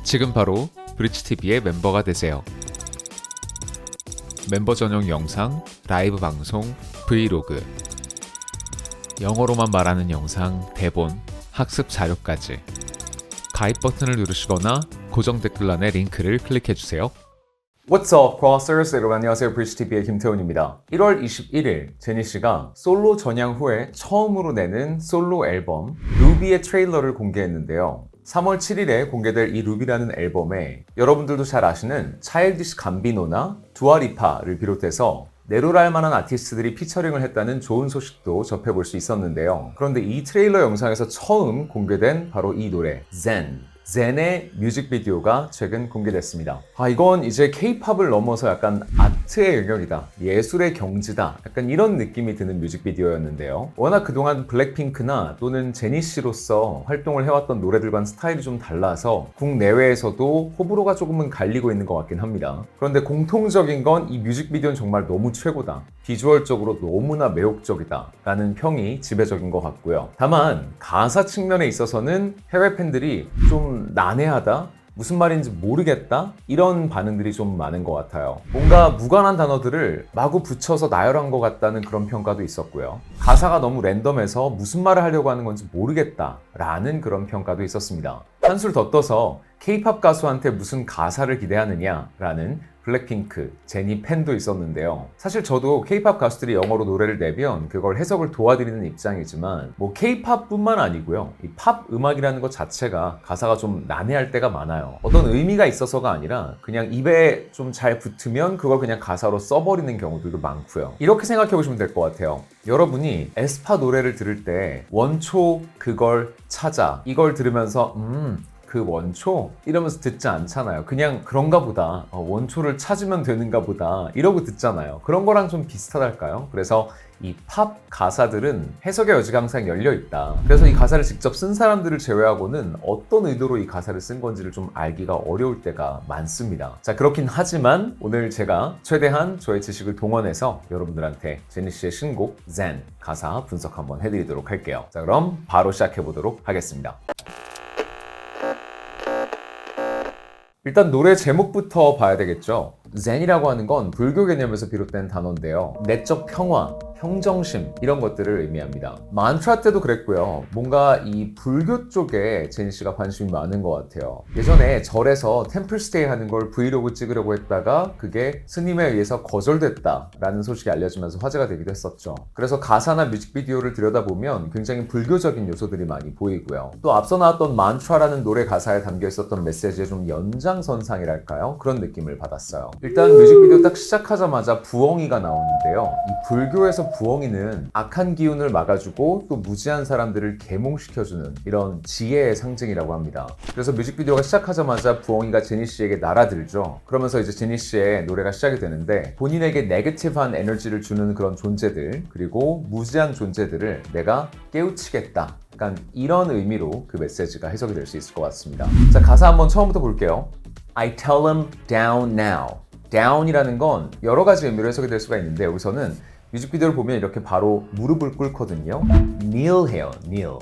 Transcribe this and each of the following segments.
지금 바로 브릿지TV의 멤버가 되세요. 멤버 전용 영상, 라이브 방송, 브이로그, 영어로만 말하는 영상, 대본, 학습 자료까지 가입 버튼을 누르시거나 고정 댓글란의 링크를 클릭해주세요. What's up, Crossers? 여러분 안녕하세요. 브릿지TV의 김태훈입니다. 1월 21일 제니씨가 솔로 전향 후에 처음으로 내는 솔로 앨범 루비의 트레일러를 공개했는데요. 3월 7일에 공개될 이 루비라는 앨범에 여러분들도 잘 아시는 차일디시 감비노나 두아리파를 비롯해서 내로랄 만한 아티스트들이 피처링을 했다는 좋은 소식도 접해볼 수 있었는데요. 그런데 이 트레일러 영상에서 처음 공개된 바로 이 노래 젠의 뮤직비디오가 최근 공개됐습니다. 이건 이제 K-팝을 넘어서 약간 아트의 영역이다, 예술의 경지다, 약간 이런 느낌이 드는 뮤직비디오였는데요. 워낙 그동안 블랙핑크나 또는 제니씨로서 활동을 해왔던 노래들과는 스타일이 좀 달라서 국내외에서도 호불호가 조금은 갈리고 있는 것 같긴 합니다. 그런데 공통적인 건 이 뮤직비디오는 정말 너무 최고다, 비주얼적으로 너무나 매혹적이다 라는 평이 지배적인 것 같고요. 다만 가사 측면에 있어서는 해외 팬들이 좀 난해하다, 무슨 말인지 모르겠다, 이런 반응들이 좀 많은 것 같아요. 뭔가 무관한 단어들을 마구 붙여서 나열한 것 같다는 그런 평가도 있었고요. 가사가 너무 랜덤해서 무슨 말을 하려고 하는 건지 모르겠다 라는 그런 평가도 있었습니다. 한술 더 떠서 K-팝 가수한테 무슨 가사를 기대하느냐 라는 블랙핑크, 제니 팬도 있었는데요. 사실 저도 K-팝 가수들이 영어로 노래를 내면 그걸 해석을 도와드리는 입장이지만 뭐 K-팝뿐만 아니고요. 이 팝 음악이라는 것 자체가 가사가 좀 난해할 때가 많아요. 어떤 의미가 있어서가 아니라 그냥 입에 좀 잘 붙으면 그걸 그냥 가사로 써버리는 경우들도 많고요. 이렇게 생각해 보시면 될 것 같아요. 여러분이 에스파 노래를 들을 때 원초 그걸 찾아, 이걸 들으면서 그 원초? 이러면서 듣지 않잖아요. 그냥 그런가 보다, 원초를 찾으면 되는가 보다 이러고 듣잖아요. 그런 거랑 좀 비슷하달까요? 그래서 이 팝 가사들은 해석의 여지가 항상 열려있다. 그래서 이 가사를 직접 쓴 사람들을 제외하고는 어떤 의도로 이 가사를 쓴 건지를 좀 알기가 어려울 때가 많습니다. 자, 그렇긴 하지만 오늘 제가 최대한 저의 지식을 동원해서 여러분들한테 제니씨의 신곡 젠 가사 분석 한번 해드리도록 할게요. 자, 그럼 바로 시작해보도록 하겠습니다. 일단 노래 제목부터 봐야 되겠죠. 젠이라고 하는 건 불교 개념에서 비롯된 단어인데요. 내적 평화, 평정심 이런 것들을 의미합니다. 만트라 때도 그랬고요. 뭔가 이 불교 쪽에 제니씨가 관심이 많은 것 같아요. 예전에 절에서 템플스테이 하는 걸 브이로그 찍으려고 했다가 그게 스님에 의해서 거절됐다라는 소식이 알려지면서 화제가 되기도 했었죠. 그래서 가사나 뮤직비디오를 들여다보면 굉장히 불교적인 요소들이 많이 보이고요. 또 앞서 나왔던 만트라라는 노래 가사에 담겨 있었던 메시지의 좀 연장선상이랄까요? 그런 느낌을 받았어요. 일단 뮤직비디오 딱 시작하자마자 부엉이가 나오는데요. 이 불교에서 부엉이는 악한 기운을 막아주고 또 무지한 사람들을 계몽시켜주는 이런 지혜의 상징이라고 합니다. 그래서 뮤직비디오가 시작하자마자 부엉이가 제니씨에게 날아들죠. 그러면서 이제 제니씨의 노래가 시작이 되는데 본인에게 네거티브한 에너지를 주는 그런 존재들, 그리고 무지한 존재들을 내가 깨우치겠다, 약간 이런 의미로 그 메시지가 해석이 될 수 있을 것 같습니다. 자, 가사 한번 처음부터 볼게요. I tell him down now. down이라는 건 여러 가지 의미로 해석이 될 수가 있는데 여기서는 뮤직비디오를 보면 이렇게 바로 무릎을 꿇거든요. kneel 해요, kneel.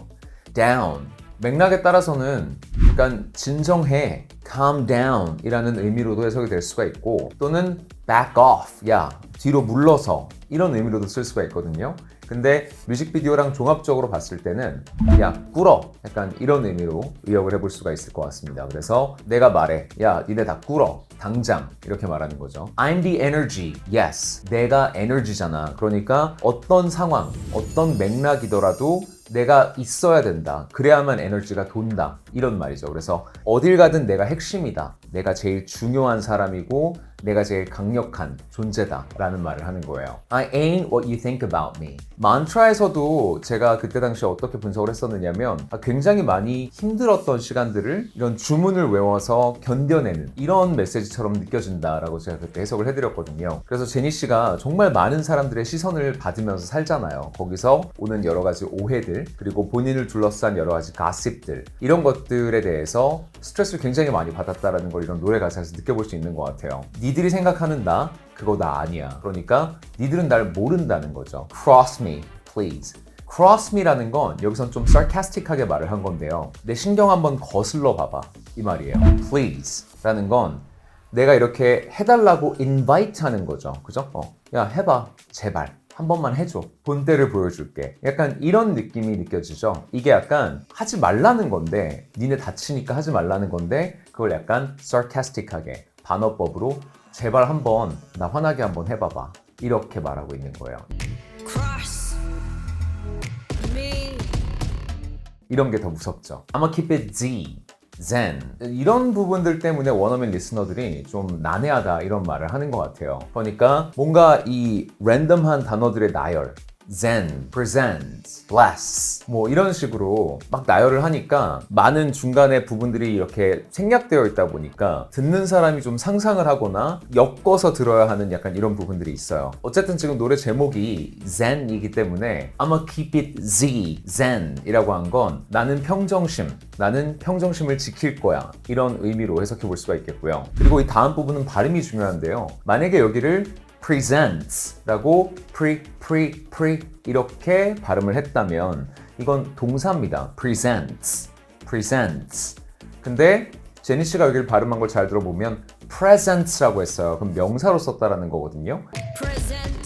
down. 맥락에 따라서는 약간 진정해, calm down 이라는 의미로도 해석이 될 수가 있고, 또는 back off, 야, 뒤로 물러서, 이런 의미로도 쓸 수가 있거든요. 근데 뮤직비디오랑 종합적으로 봤을 때는 야, 꿇어, 약간 이런 의미로 의역을 해볼 수가 있을 것 같습니다. 그래서 내가 말해, 야, 니네 다 꿇어, 당장, 이렇게 말하는 거죠. I'm the energy, yes. 내가 에너지잖아. 그러니까 어떤 상황, 어떤 맥락이더라도 내가 있어야 된다. 그래야만 에너지가 돈다. 이런 말이죠. 그래서 어딜 가든 내가 핵심이다. 내가 제일 중요한 사람이고 내가 제일 강력한 존재다 라는 말을 하는 거예요. I ain't what you think about me. 만트라에서도 제가 그때 당시에 어떻게 분석을 했었느냐면 굉장히 많이 힘들었던 시간들을 이런 주문을 외워서 견뎌내는 이런 메시지처럼 느껴진다라고 제가 그때 해석을 해드렸거든요. 그래서 제니씨가 정말 많은 사람들의 시선을 받으면서 살잖아요. 거기서 오는 여러 가지 오해들, 그리고 본인을 둘러싼 여러 가지 가십들, 이런 것들에 대해서 스트레스를 굉장히 많이 받았다라는 걸 이런 노래 가사에서 느껴볼 수 있는 것 같아요. 니들이 생각하는 나, 그거 나 아니야. 그러니까 니들은 날 모른다는 거죠. Cross me, please. Cross me라는 건 여기선 좀 sarcastic하게 말을 한 건데요. 내 신경 한번 거슬러 봐봐. 이 말이에요. please 라는 건 내가 이렇게 해달라고 invite 하는 거죠. 그죠? 야, 해봐. 제발. 한 번만 해줘. 본때를 보여줄게. 약간 이런 느낌이 느껴지죠? 이게 약간 하지 말라는 건데, 니네 다치니까 하지 말라는 건데, 그걸 약간 sarcastic하게, 반어법으로 제발 한번 나 화나게 한번 해봐봐. 이렇게 말하고 있는 거예요. Cross me. 이런 게 더 무섭죠. I'ma keep it Z. zen. 이런 부분들 때문에 원어민 리스너들이 좀 난해하다 이런 말을 하는 것 같아요. 그러니까 뭔가 이 랜덤한 단어들의 나열, zen, present, bless 뭐 이런 식으로 막 나열을 하니까 많은 중간에 부분들이 이렇게 생략되어 있다 보니까 듣는 사람이 좀 상상을 하거나 엮어서 들어야 하는 약간 이런 부분들이 있어요. 어쨌든 지금 노래 제목이 zen이기 때문에 I'ma keep it Z, zen 이라고 한 건 나는 평정심을 지킬 거야 이런 의미로 해석해 볼 수가 있겠고요. 그리고 이 다음 부분은 발음이 중요한데요. 만약에 여기를 presents 라고 pre 이렇게 발음을 했다면 이건 동사입니다. presents. 근데 제니 씨가 여기를 발음한 걸 잘 들어보면 presents라고 했어요. 그럼 명사로 썼다라는 거거든요. Present.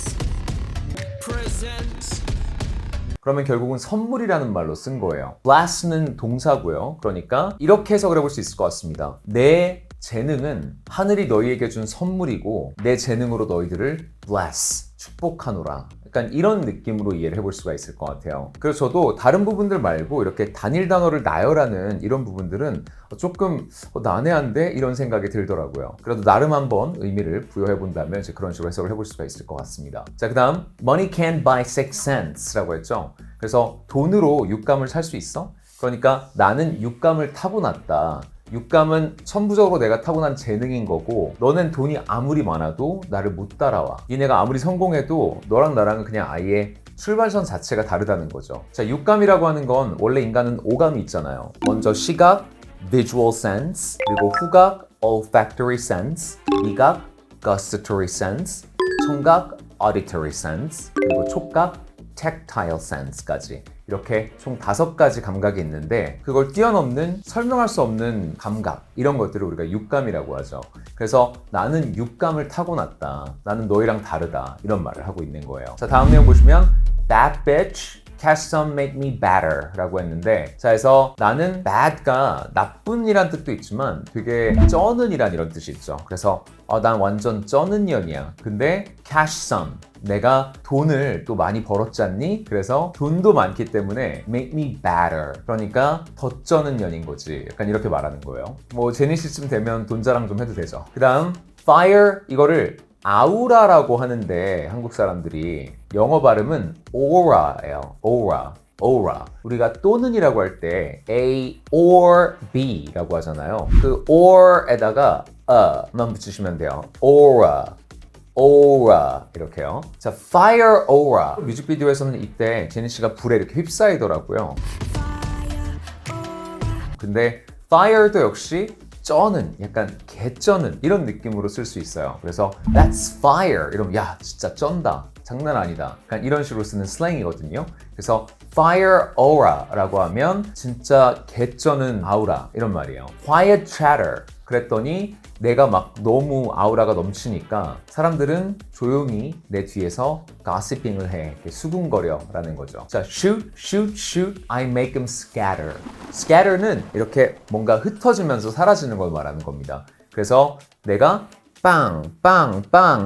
그러면 결국은 선물이라는 말로 쓴 거예요. bless는 동사고요. 그러니까 이렇게 해석을 해볼 수 있을 것 같습니다. 내 재능은 하늘이 너희에게 준 선물이고 내 재능으로 너희들을 bless, 축복하노라. 약간 이런 느낌으로 이해를 해볼 수가 있을 것 같아요. 그래서 저도 다른 부분들 말고 이렇게 단일 단어를 나열하는 이런 부분들은 조금 난해한데 이런 생각이 들더라고요. 그래도 나름 한번 의미를 부여해 본다면 이제 그런 식으로 해석을 해볼 수가 있을 것 같습니다. 자, 그 다음 money can't buy six cents 라고 했죠. 그래서 돈으로 육감을 살 수 있어? 그러니까 나는 육감을 타고났다. 육감은 천부적으로 내가 타고난 재능인 거고 너는 돈이 아무리 많아도 나를 못 따라와. 니네가 아무리 성공해도 너랑 나랑은 그냥 아예 출발선 자체가 다르다는 거죠. 자, 육감이라고 하는 건 원래 인간은 오감이 있잖아요. 먼저 시각, visual sense, 그리고 후각, olfactory sense, 미각, gustatory sense, 청각, auditory sense, 그리고 촉각, tactile sense까지 이렇게 총 5가지 감각이 있는데 그걸 뛰어넘는 설명할 수 없는 감각 이런 것들을 우리가 육감이라고 하죠. 그래서 나는 육감을 타고났다. 나는 너희랑 다르다. 이런 말을 하고 있는 거예요. 자, 다음 내용 보시면 Bad bitch, catch some make me better 라고 했는데 자, 그래서 나는 bad가 나쁜이란 뜻도 있지만 되게 쩌는 이란 이런 뜻이 있죠. 그래서 난 완전 쩌는 년이야. 근데 catch some 내가 돈을 또 많이 벌었지 않니? 그래서 돈도 많기 때문에 make me better. 그러니까 더 쩌는 년인 거지. 약간 이렇게 말하는 거예요. 뭐 제니 씨쯤 되면 돈 자랑 좀 해도 되죠. 그 다음 fire 이거를 아우라라고 하는데 한국 사람들이 영어 발음은 aura예요. aura. 우리가 또는이라고 할 때 A or B라고 하잖아요. 그 or에다가 만 붙이시면 돼요. aura 이렇게요. 자, fire aura 뮤직비디오에서는 이때 제니 씨가 불에 이렇게 휩싸이더라고요. 근데 fire도 역시 쩌는 약간 개쩌는 이런 느낌으로 쓸 수 있어요. 그래서 that's fire 이러면 야 진짜 쩐다 장난 아니다 약간 이런 식으로 쓰는 슬랭이거든요. 그래서 fire aura라고 하면 진짜 개쩌는 아우라 이런 말이에요. quiet chatter 그랬더니 내가 막 너무 아우라가 넘치니까 사람들은 조용히 내 뒤에서 gossiping을 해, 이렇게 수군거려 라는 거죠. 자, shoot, I make them scatter. scatter는 이렇게 뭔가 흩어지면서 사라지는 걸 말하는 겁니다. 그래서 내가 빵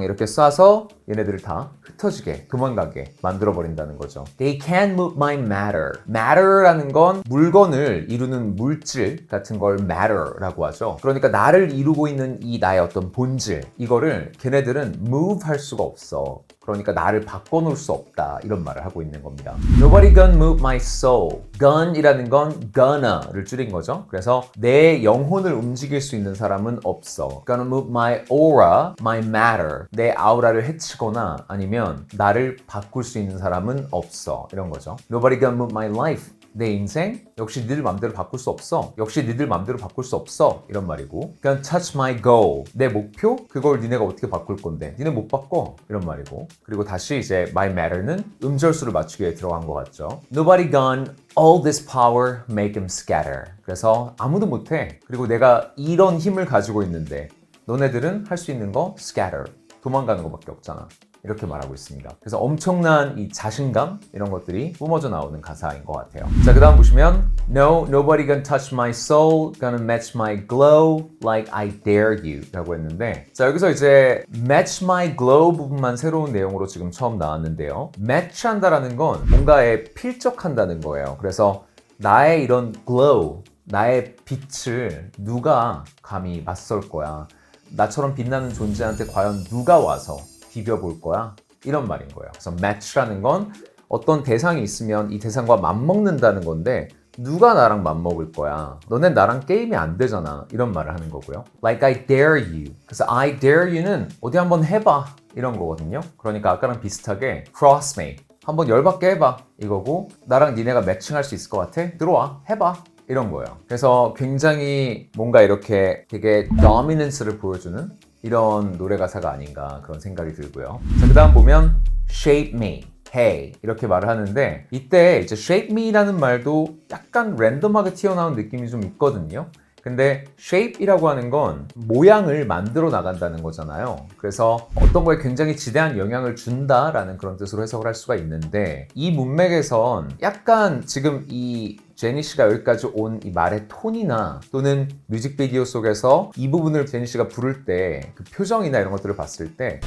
이렇게 쏴서 얘네들을 다 흩어지게 도망가게 만들어버린다는 거죠. They can't move my matter. matter라는 건 물건을 이루는 물질 같은 걸 matter라고 하죠. 그러니까 나를 이루고 있는 이 나의 어떤 본질 이거를 걔네들은 move 할 수가 없어. 그러니까 나를 바꿔놓을 수 없다 이런 말을 하고 있는 겁니다. Nobody gonna move my soul. gun이라는 건 gonna를 줄인 거죠. 그래서 내 영혼을 움직일 수 있는 사람은 없어. Gonna move my aura, my matter. 내 아우라를 해치거나 아니면 나를 바꿀 수 있는 사람은 없어. 이런 거죠. Nobody gonna move my life. 내 인생? 역시 니들 맘대로 바꿀 수 없어. 역시 니들 맘대로 바꿀 수 없어. 이런 말이고. 그냥 touch my goal. 내 목표? 그걸 니네가 어떻게 바꿀 건데? 니네 못 바꿔. 이런 말이고. 그리고 다시 이제 my matter는 음절수를 맞추기 위해 들어간 것 같죠. Nobody gone all this power make him scatter. 그래서 아무도 못해. 그리고 내가 이런 힘을 가지고 있는데 너네들은 할 수 있는 거 scatter. 도망가는 것밖에 없잖아. 이렇게 말하고 있습니다. 그래서 엄청난 이 자신감 이런 것들이 뿜어져 나오는 가사인 것 같아요. 자, 그 다음 보시면 No, nobody gonna touch my soul, gonna match my glow like I dare you 라고 했는데 자, 여기서 이제 match my glow 부분만 새로운 내용으로 지금 처음 나왔는데요. match 한다라는 건 뭔가에 필적한다는 거예요. 그래서 나의 이런 glow, 나의 빛을 누가 감히 맞설 거야. 나처럼 빛나는 존재한테 과연 누가 와서 비벼볼 거야? 이런 말인 거예요. 그래서 match라는 건 어떤 대상이 있으면 이 대상과 맞먹는다는 건데 누가 나랑 맞먹을 거야? 너넨 나랑 게임이 안 되잖아. 이런 말을 하는 거고요. Like I dare you. 그래서 I dare you는 어디 한번 해봐. 이런 거거든요. 그러니까 아까랑 비슷하게 cross me. 한번 열받게 해봐. 이거고 나랑 니네가 매칭할 수 있을 것 같아? 들어와. 해봐. 이런 거예요. 그래서 굉장히 뭔가 이렇게 되게 dominance를 보여주는 이런 노래 가사가 아닌가 그런 생각이 들고요. 자, 그 다음 보면 shape me, hey 이렇게 말을 하는데 이때 이제 shape me라는 말도 약간 랜덤하게 튀어나온 느낌이 좀 있거든요. 근데 shape이라고 하는 건 모양을 만들어 나간다는 거잖아요. 그래서 어떤 거에 굉장히 지대한 영향을 준다라는 그런 뜻으로 해석을 할 수가 있는데 이 문맥에선 약간 지금 이 제니 씨가 여기까지 온 이 말의 톤이나 또는 뮤직비디오 속에서 이 부분을 제니 씨가 부를 때 그 표정이나 이런 것들을 봤을 때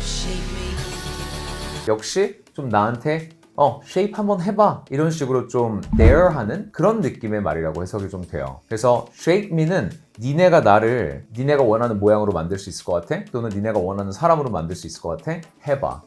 역시 좀 나한테 shape 한번 해봐 이런 식으로 좀 dare 하는 그런 느낌의 말이라고 해석이 좀 돼요. 그래서 shape me는 니네가 나를 니네가 원하는 모양으로 만들 수 있을 것 같아? 또는 니네가 원하는 사람으로 만들 수 있을 것 같아? 해봐.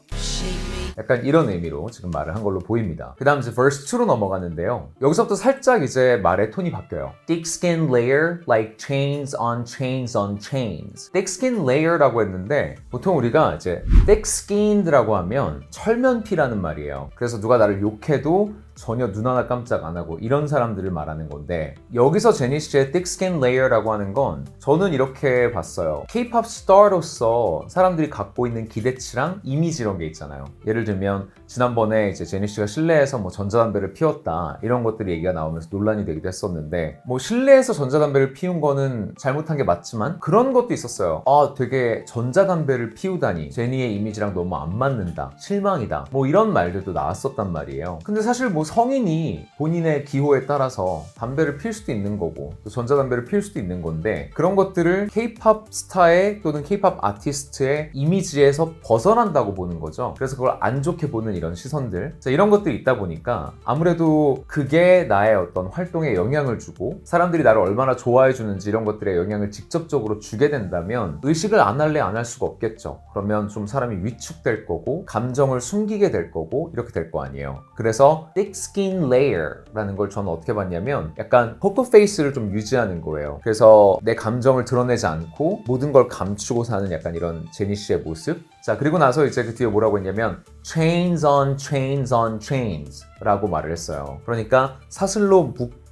약간 이런 의미로 지금 말을 한 걸로 보입니다. 그 다음 이제 verse 2로 넘어가는데요. 여기서부터 살짝 이제 말의 톤이 바뀌어요. Thick skin layer like chains on chains on chains. Thick skin layer라고 했는데 보통 우리가 이제 thick skinned라고 하면 철면피라는 말이에요. 그래서 누가 나를 욕해도 전혀 눈 하나 깜짝 안 하고 이런 사람들을 말하는 건데 여기서 제니 씨의 thick skin layer라고 하는 건 저는 이렇게 봤어요. K-pop 스타로서 사람들이 갖고 있는 기대치랑 이미지 이런 게 있잖아요. 예를 들면 지난번에 이제 제니 씨가 실내에서 뭐 전자담배를 피웠다 이런 것들이 얘기가 나오면서 논란이 되기도 했었는데 뭐 실내에서 전자담배를 피운 거는 잘못한 게 맞지만 그런 것도 있었어요. 되게 전자담배를 피우다니 제니의 이미지랑 너무 안 맞는다 실망이다 뭐 이런 말들도 나왔었단 말이에요. 근데 사실 뭐 성인이 본인의 기호에 따라서 담배를 필 수도 있는 거고 또 전자담배를 필 수도 있는 건데 그런 것들을 K-pop 스타의 또는 K-pop 아티스트의 이미지에서 벗어난다고 보는 거죠. 그래서 그걸 안 좋게 보는 이런 시선들 자, 이런 것들이 있다 보니까 아무래도 그게 나의 어떤 활동에 영향을 주고 사람들이 나를 얼마나 좋아해 주는지 이런 것들에 영향을 직접적으로 주게 된다면 의식을 안 할래 안 할 수가 없겠죠. 그러면 좀 사람이 위축될 거고 감정을 숨기게 될 거고 이렇게 될 거 아니에요. 그래서 thick skin layer라는 걸 저는 어떻게 봤냐면 약간 포커 페이스를 좀 유지하는 거예요. 그래서 내 감정을 드러내지 않고 모든 걸 감추고 사는 약간 이런 제니 씨의 모습. 자, 그리고 나서 이제 그 뒤에 뭐라고 했냐면 chains on chains on chains 라고 말을 했어요. 그러니까 사슬로 묶고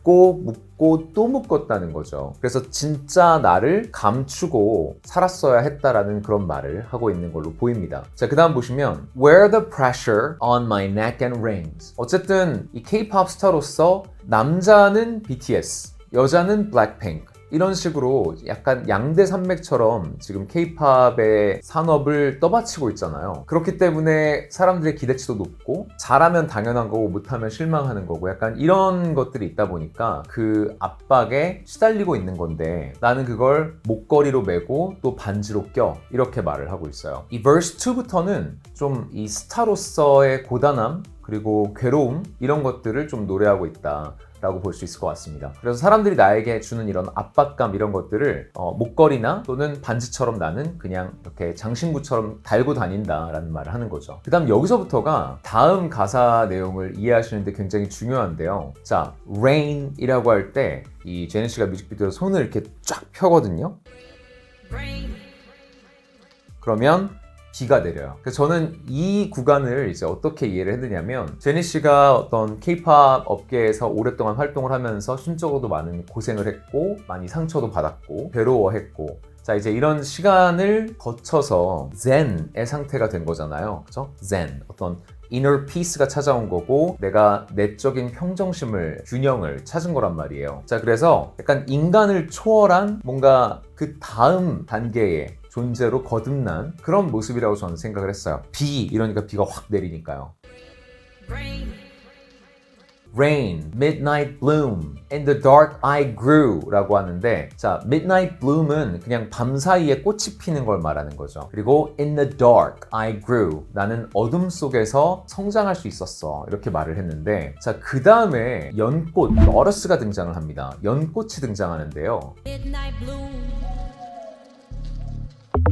또 묶었다는 거죠. 그래서 진짜 나를 감추고 살았어야 했다라는 그런 말을 하고 있는 걸로 보입니다. 자, 그 다음 보시면 Wear the pressure on my neck and rings. 어쨌든 이 K-pop 스타로서 남자는 BTS, 여자는 블랙핑크 이런 식으로 약간 양대 산맥처럼 지금 K-팝의 산업을 떠받치고 있잖아요. 그렇기 때문에 사람들의 기대치도 높고 잘하면 당연한 거고 못하면 실망하는 거고 약간 이런 것들이 있다 보니까 그 압박에 시달리고 있는 건데 나는 그걸 목걸이로 매고 또 반지로 껴 이렇게 말을 하고 있어요. 이 verse 2부터는 좀 이 스타로서의 고단함 그리고 괴로움 이런 것들을 좀 노래하고 있다 라고 볼 수 있을 것 같습니다. 그래서 사람들이 나에게 주는 이런 압박감 이런 것들을 목걸이나 또는 반지처럼 나는 그냥 이렇게 장신구처럼 달고 다닌다라는 말을 하는 거죠. 그 다음 여기서부터가 다음 가사 내용을 이해하시는데 굉장히 중요한데요. 자, rain이라고 할 때 이 제니 씨가 뮤직비디오에서 손을 이렇게 쫙 펴거든요. Rain, 그러면 비가 내려요. 그래서 저는 이 구간을 이제 어떻게 이해를 했느냐면 제니 씨가 어떤 K-pop 업계에서 오랫동안 활동을 하면서 심적으로도 많은 고생을 했고 많이 상처도 받았고 괴로워했고 자 이제 이런 시간을 거쳐서 zen의 상태가 된 거잖아요. 그죠? zen 어떤 inner peace가 찾아온 거고 내가 내적인 평정심을 균형을 찾은 거란 말이에요. 자 그래서 약간 인간을 초월한 뭔가 그 다음 단계의 존재로 거듭난 그런 모습이라고 저는 생각을 했어요. 비 이러니까 비가 확 내리니까요. Rain. Rain, midnight bloom, in the dark I grew 라고 하는데 자, midnight bloom은 그냥 밤사이에 꽃이 피는 걸 말하는 거죠. 그리고 in the dark I grew, 나는 어둠 속에서 성장할 수 있었어 이렇게 말을 했는데 자, 그 다음에 연꽃, lotus가 등장을 합니다. 연꽃이 등장하는데요. Midnight bloom.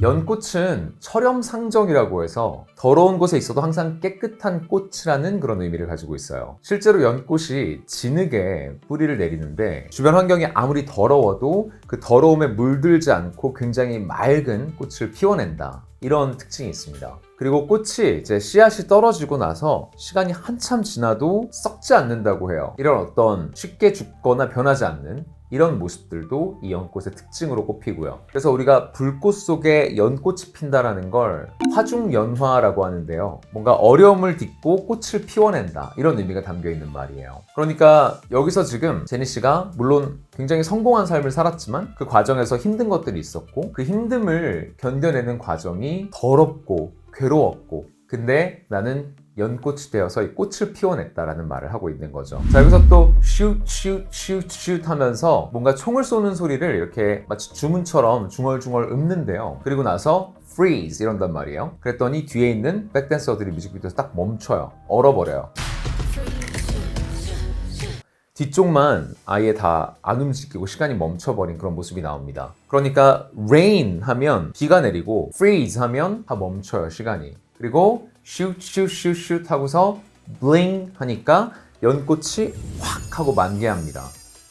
연꽃은 철염상정이라고 해서 더러운 곳에 있어도 항상 깨끗한 꽃이라는 그런 의미를 가지고 있어요. 실제로 연꽃이 진흙에 뿌리를 내리는데 주변 환경이 아무리 더러워도 그 더러움에 물들지 않고 굉장히 맑은 꽃을 피워낸다. 이런 특징이 있습니다. 그리고 꽃이 이제 씨앗이 떨어지고 나서 시간이 한참 지나도 썩지 않는다고 해요. 이런 어떤 쉽게 죽거나 변하지 않는 이런 모습들도 이 연꽃의 특징으로 꼽히고요. 그래서 우리가 불꽃 속에 연꽃이 핀다라는 걸 화중연화라고 하는데요. 뭔가 어려움을 딛고 꽃을 피워낸다 이런 의미가 담겨 있는 말이에요. 그러니까 여기서 지금 제니 씨가 물론 굉장히 성공한 삶을 살았지만 그 과정에서 힘든 것들이 있었고 그 힘듦을 견뎌내는 과정이 더럽고 괴로웠고 근데 나는 연꽃이 되어서 이 꽃을 피워냈다라는 말을 하고 있는 거죠. 자 여기서 또 shoot, shoot, shoot, shoot 하면서 뭔가 총을 쏘는 소리를 이렇게 마치 주문처럼 중얼중얼 읊는데요. 그리고 나서 freeze 이런단 말이에요. 그랬더니 뒤에 있는 백댄서들이 뮤직비디오에서 딱 멈춰요. 얼어버려요. 뒤쪽만 아예 다 안 움직이고 시간이 멈춰버린 그런 모습이 나옵니다. 그러니까 rain 하면 비가 내리고 freeze 하면 다 멈춰요 시간이. 그리고 shoot, shoot, shoot, shoot 하고서 bling 하니까 연꽃이 확 하고 만개합니다.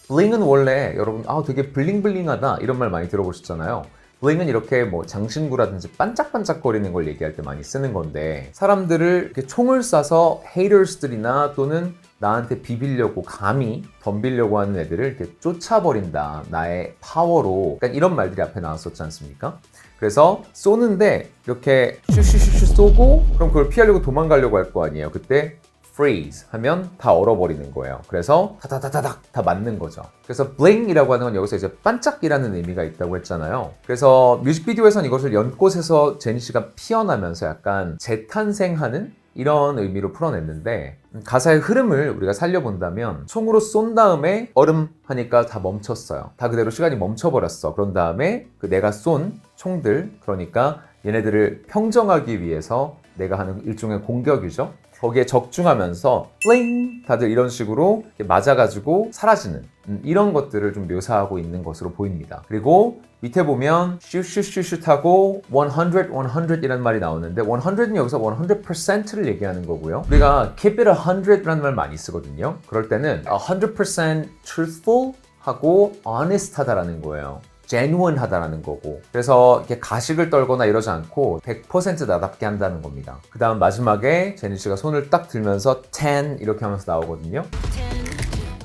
bling은 원래 여러분 되게 블링블링하다 이런 말 많이 들어보셨잖아요. 블링은 이렇게 뭐 장신구라든지 반짝반짝거리는 걸 얘기할 때 많이 쓰는 건데 사람들을 이렇게 총을 쏴서 haters들이나 또는 나한테 비비려고 감히 덤비려고 하는 애들을 이렇게 쫓아버린다 나의 파워로 그러니까 이런 말들이 앞에 나왔었지 않습니까? 그래서 쏘는데 이렇게 슈슈슈슈 쏘고 그럼 그걸 피하려고 도망가려고 할 거 아니에요. 그때 freeze 하면 다 얼어버리는 거예요. 그래서 다다다다닥 다 맞는 거죠. 그래서 bling이라고 하는 건 여기서 이제 반짝이라는 의미가 있다고 했잖아요. 그래서 뮤직비디오에선 이것을 연꽃에서 제니 씨가 피어나면서 약간 재탄생하는 이런 의미로 풀어냈는데 가사의 흐름을 우리가 살려본다면 총으로 쏜 다음에 얼음 하니까 다 멈췄어요. 다 그대로 시간이 멈춰버렸어. 그런 다음에 그 내가 쏜 총들 그러니까 얘네들을 평정하기 위해서 내가 하는 일종의 공격이죠. 거기에 적중하면서 플링 다들 이런 식으로 맞아가지고 사라지는 이런 것들을 좀 묘사하고 있는 것으로 보입니다. 그리고 밑에 보면 슈슈슈슈하고 100, 100 이라는 말이 나오는데 100은 여기서 100%를 얘기하는 거고요. 우리가 keep it 100라는 말 많이 쓰거든요. 그럴 때는 100% truthful 하고 honest 하다라는 거예요. genuine 하다라는 거고 그래서 이렇게 가식을 떨거나 이러지 않고 100% 나답게 한다는 겁니다. 그 다음 마지막에 제니 씨가 손을 딱 들면서 10 이렇게 하면서 나오거든요.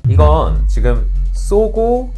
이건 지금 쏘고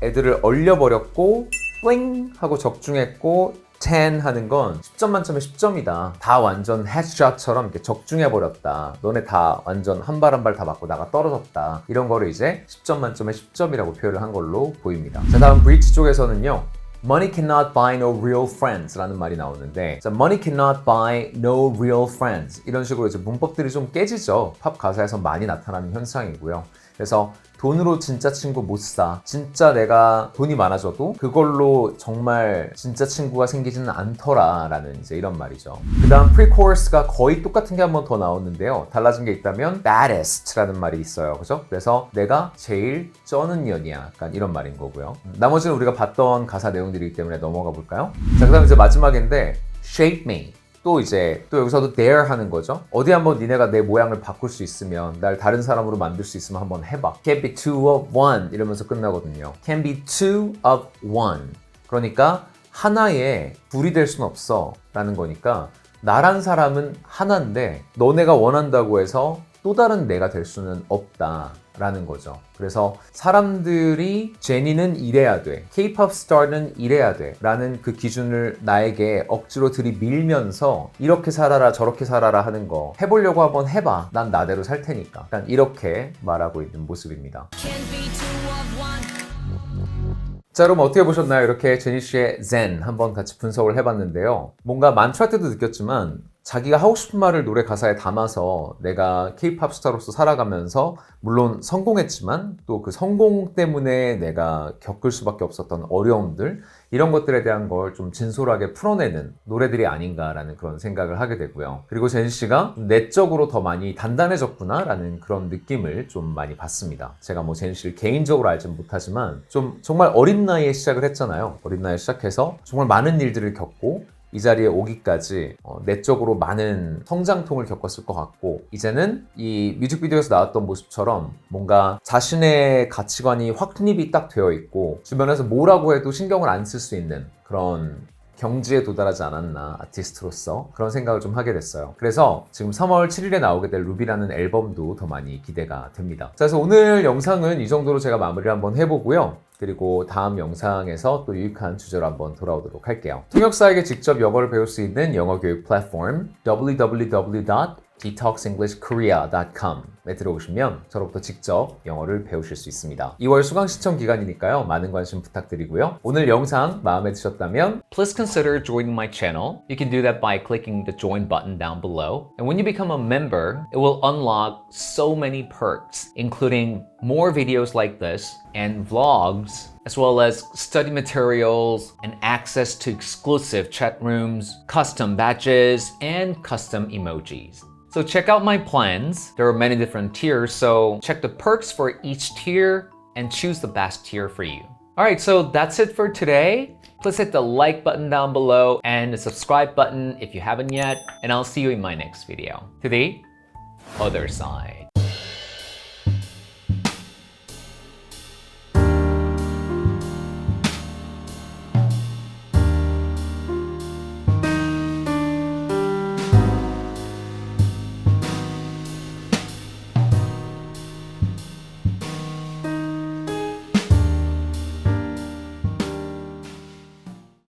애들을 얼려버렸고 플링 하고 적중했고 10 하는 건 10점 만점에 10점이다. 다 완전 헤드샷처럼 이렇게 적중해버렸다. 너네 다 완전 한 발 한 발 다 맞고 나가 떨어졌다. 이런 거를 이제 10점 만점에 10점이라고 표현을 한 걸로 보입니다. 자, 다음 브릿지 쪽에서는요. Money cannot buy no real friends 라는 말이 나오는데 자, Money cannot buy no real friends 이런 식으로 이제 문법들이 좀 깨지죠. 팝 가사에서 많이 나타나는 현상이고요. 그래서 돈으로 진짜 친구 못 사. 진짜 내가 돈이 많아져도 그걸로 정말 진짜 친구가 생기지는 않더라 라는 이제 이런 말이죠. 그 다음 pre-chorus가 거의 똑같은 게 한 번 더 나오는데요. 달라진 게 있다면 baddest 라는 말이 있어요. 그죠? 그래서 내가 제일 쩌는 년이야. 약간 이런 말인 거고요. 나머지는 우리가 봤던 가사 내용들이기 때문에 넘어가 볼까요? 자, 그 다음 이제 마지막인데 shape me. 또 여기서도 dare 하는 거죠. 어디 한번 니네가 내 모양을 바꿀 수 있으면 날 다른 사람으로 만들 수 있으면 한번 해봐. Can't be two of one 이러면서 끝나거든요. Can be two of one. 그러니까 하나의 둘이 될 순 없어 라는 거니까 나란 사람은 하나인데 너네가 원한다고 해서 또 다른 내가 될 수는 없다라는 거죠. 그래서 사람들이 제니는 이래야 돼, K-pop 스타는 이래야 돼 라는 그 기준을 나에게 억지로 들이밀면서 이렇게 살아라 저렇게 살아라 하는 거 해보려고 한번 해봐. 난 나대로 살 테니까. 약간 이렇게 말하고 있는 모습입니다. Can't be two of one. 자, 여러분 어떻게 보셨나요? 이렇게 제니 씨의 zen 한번 같이 분석을 해봤는데요. 뭔가 만트라 때도 느꼈지만 자기가 하고 싶은 말을 노래 가사에 담아서 내가 K-pop 스타로서 살아가면서 물론 성공했지만 또 그 성공 때문에 내가 겪을 수밖에 없었던 어려움들 이런 것들에 대한 걸 좀 진솔하게 풀어내는 노래들이 아닌가라는 그런 생각을 하게 되고요. 그리고 제니 씨가 내적으로 더 많이 단단해졌구나 라는 그런 느낌을 좀 많이 받습니다. 제가 뭐 제니 씨를 개인적으로 알진 못하지만 좀 정말 어린 나이에 시작을 했잖아요. 어린 나이에 시작해서 정말 많은 일들을 겪고 이 자리에 오기까지 내적으로 많은 성장통을 겪었을 것 같고 이제는 이 뮤직비디오에서 나왔던 모습처럼 뭔가 자신의 가치관이 확립이 딱 되어 있고 주변에서 뭐라고 해도 신경을 안 쓸 수 있는 그런 경지에 도달하지 않았나 아티스트로서 그런 생각을 좀 하게 됐어요. 그래서 지금 3월 7일에 나오게 될 루비라는 앨범도 더 많이 기대가 됩니다. 자, 그래서 오늘 영상은 이 정도로 제가 마무리를 한번 해보고요. 그리고 다음 영상에서 또 유익한 주제로 한번 돌아오도록 할게요. 통역사에게 직접 영어를 배울 수 있는 영어 교육 플랫폼 www.detoxenglishkorea.com에 들어오시면 저로부터 직접 영어를 배우실 수 있습니다. 2월 수강 신청 기간이니까요. 많은 관심 부탁드리고요. 오늘 영상 마음에 드셨다면 Please consider joining my channel. You can do that by clicking the join button down below. And when you become a member, it will unlock so many perks, including more videos like this and vlogs, as well as study materials and access to exclusive chat rooms, custom badges, and custom emojis. So check out my plans. There are many different tiers, so check the perks for each tier and choose the best tier for you. Alright, so that's it for today. Please hit the like button down below and the subscribe button if you haven't yet, and I'll see you in my next video. To the other side.